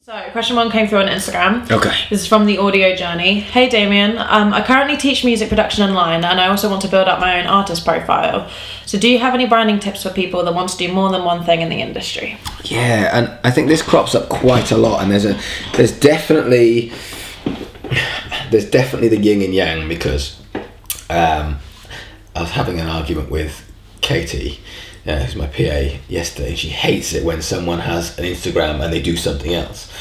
So, question 1 came through on Instagram. Okay. This is from the audio journey. Hey Damien, I currently teach music production online and I also want to build up my own artist profile. So do you have any branding tips for people that want to do more than one thing in the industry? Yeah, and I think this crops up quite a lot, and there's definitely the yin and yang, because I was having an argument with Katie, who's my PA, yesterday. She hates it when someone has an Instagram and they do something else.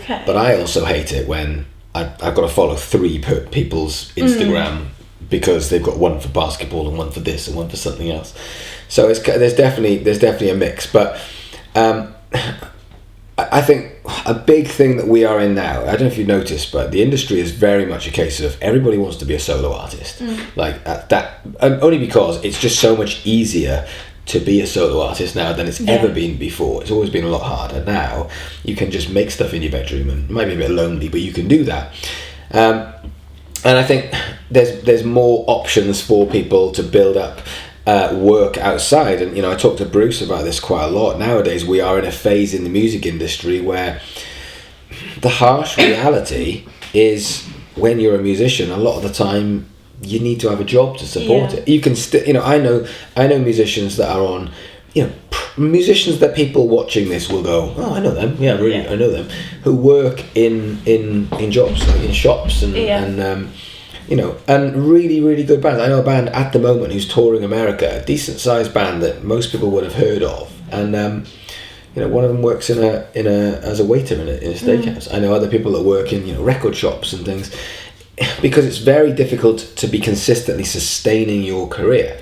Okay. But I also hate it when I've got to follow 3 people's Instagram because they've got one for basketball and one for this and one for something else. So there's definitely a mix. But I think a big thing that we are in now, I don't know if you've noticed, but the industry is very much a case of everybody wants to be a solo artist. Like that, only because it's just so much easier to be a solo artist now than it's ever been before. It's always been a lot harder. Now you can just make stuff in your bedroom, and it might be a bit lonely, but you can do that. And I think there's more options for people to build up work outside. And I talked to Bruce about this quite a lot. Nowadays we are in a phase in the music industry where the harsh reality is, when you're a musician, a lot of the time you need to have a job to support it. You can I know musicians that are on, musicians that people watching this will go, oh, I know them. Yeah, really, I know them, who work in jobs, like in shops and and really, really good bands. I know a band at the moment who's touring America, a decent sized band that most people would have heard of, and one of them works in a as a waiter in a steakhouse. I know other people that work in record shops and things, because it's very difficult to be consistently sustaining your career.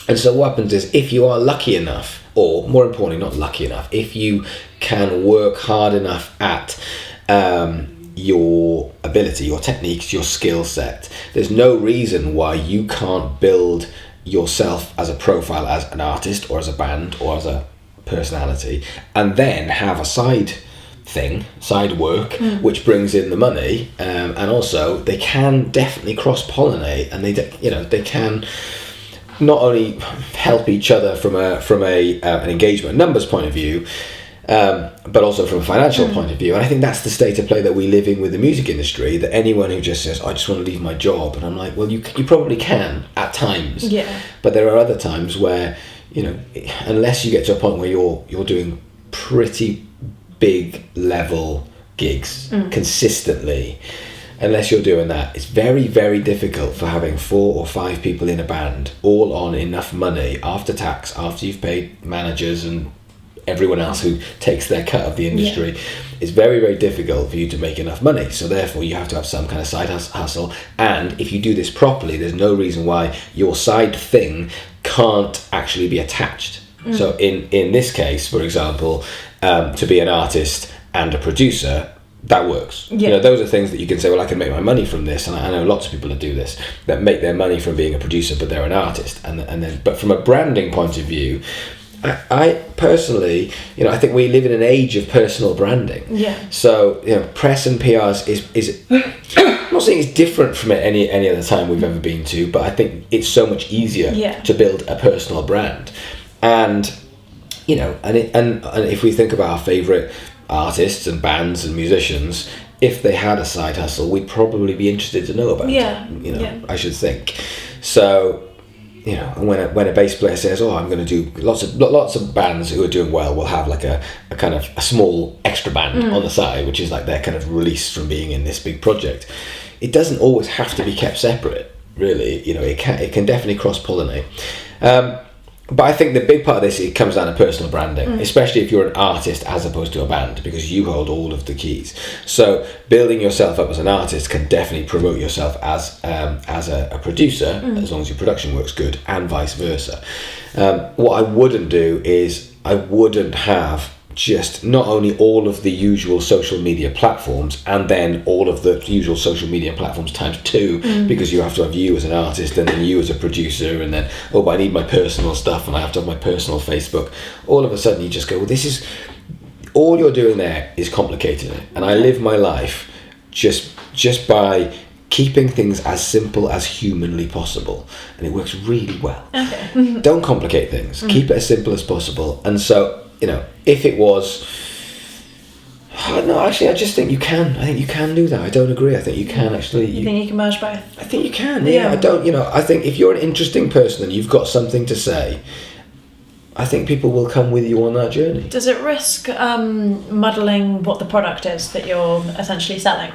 And so what happens is, if you are lucky enough, or more importantly not lucky enough, if you can work hard enough at your ability, your techniques, your skill set, there's no reason why you can't build yourself as a profile, as an artist or as a band or as a personality, and then have a side work which brings in the money, and also they can definitely cross-pollinate, and they can not only help each other from an engagement numbers point of view, but also from a financial point of view. And I think that's the state of play that we live in with the music industry, that anyone who just says, I just want to leave my job, and I'm like, well, you probably can at times, but there are other times where unless you get to a point where you're doing pretty big level gigs consistently, unless you're doing that, it's very, very difficult for having 4 or 5 people in a band all on enough money after tax, after you've paid managers and everyone else who takes their cut of the industry. It's very, very difficult for you to make enough money. So therefore you have to have some kind of side hustle, and if you do this properly, there's no reason why your side thing can't actually be attached. So in this case, for example, to be an artist and a producer, that works. Those are things that you can say, well, I can make my money from this, and I know lots of people that do this, that make their money from being a producer, but they're an artist. But from a branding point of view, I personally, I think we live in an age of personal branding. So press and PRs is I'm not saying it's different from any other time we've ever been to, but I think it's so much easier to build a personal brand. And and if we think about our favourite artists and bands and musicians, if they had a side hustle, we'd probably be interested to know about it. I should think. So when a bass player says, oh, I'm going to do lots of bands who are doing well will have like a kind of a small extra band on the side, which is like their kind of release from being in this big project. It doesn't always have to be kept separate, really. It can definitely cross-pollinate. But I think the big part of this, it comes down to personal branding, especially if you're an artist as opposed to a band, because you hold all of the keys. So building yourself up as an artist can definitely promote yourself as a producer, as long as your production works good, and vice versa. What I wouldn't do is, I wouldn't have just not only all of the usual social media platforms and then all of the usual social media platforms times 2, because you have to have you as an artist and then you as a producer, and then but I need my personal stuff and I have to have my personal Facebook. All of a sudden you just go, well, this is all you're doing there is complicating it. And I live my life just by keeping things as simple as humanly possible, and it works really well. Don't complicate things. Keep it as simple as possible. And so if it was No, actually, I just think you can. I think you can do that. I don't agree. I think you can actually. You think you can merge both? I think you can. Yeah. I don't. I think if you're an interesting person and you've got something to say, I think people will come with you on that journey. Does it risk muddling what the product is that you're essentially selling?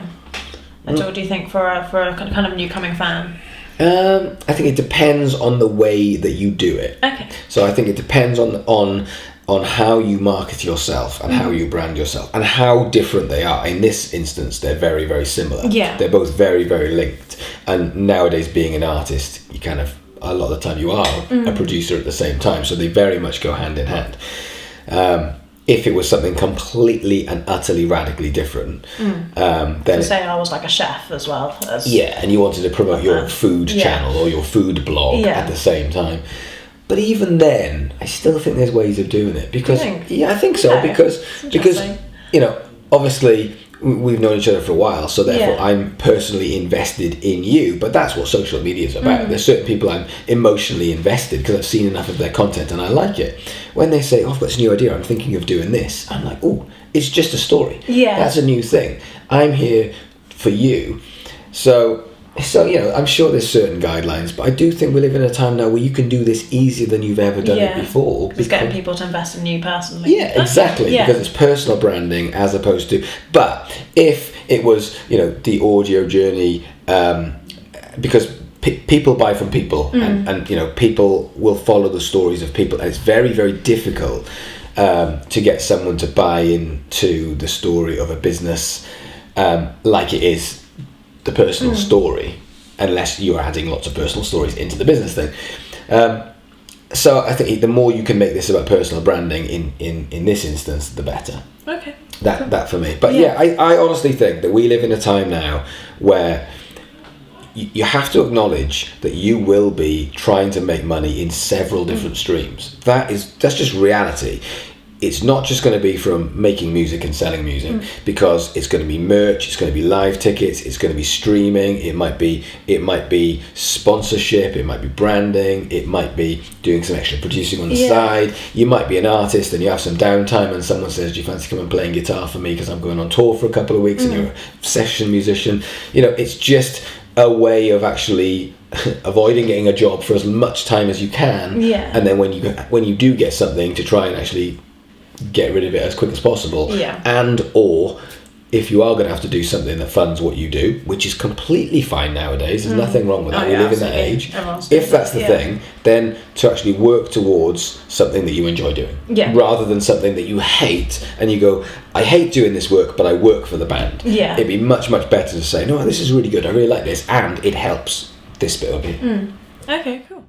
At all, do you think for a kind of new coming fan? I think it depends on the way that you do it. Okay. So I think it depends on how you market yourself and how you brand yourself and how different they are. In this instance, they're very, very similar. Yeah. They're both very, very linked. And nowadays, being an artist, you kind of, a lot of the time you are a producer at the same time. So they very much go hand in hand. If it was something completely and utterly radically different, then... So say I was like a chef as well. And you wanted to promote your food channel or your food blog at the same time. But even then, I still think there's ways of doing it because I think so because obviously we've known each other for a while, so therefore I'm personally invested in you. But that's what social media is about. There's certain people I'm emotionally invested because I've seen enough of their content and I like it. When they say, "Oh, I've got this new idea, I'm thinking of doing this," I'm like, "Oh, it's just a story. That's a new thing. I'm here for you." So I'm sure there's certain guidelines, but I do think we live in a time now where you can do this easier than you've ever done it before. Just getting people to invest in you personally. Yeah, exactly. Because it's personal branding as opposed to... But if it was, the audio journey, because people buy from people and people will follow the stories of people, and it's very, very difficult to get someone to buy into the story of a business like it is the personal story, unless you're adding lots of personal stories into the business thing. So I think the more you can make this about personal branding in this instance, the better. Okay. That for me. But I honestly think that we live in a time now where you have to acknowledge that you will be trying to make money in several different streams. That's just reality. It's not just going to be from making music and selling music, because it's going to be merch, it's going to be live tickets, it's going to be streaming, it might be sponsorship, it might be branding, it might be doing some extra producing on the side. You might be an artist and you have some downtime and someone says, "Do you fancy coming and playing guitar for me because I'm going on tour for a couple of weeks," and you're a session musician. It's just a way of actually avoiding getting a job for as much time as you can, and then when you do get something, to try and actually get rid of it as quick as possible. And or if you are going to have to do something that funds what you do, which is completely fine nowadays, there's nothing wrong with that. We live in that age. If that's the thing, then to actually work towards something that you enjoy doing, rather than something that you hate and you go, "I hate doing this work, but I work for the band." It'd be much, much better to say, "No, this is really good, I really like this, and it helps this bit of it." Okay, cool.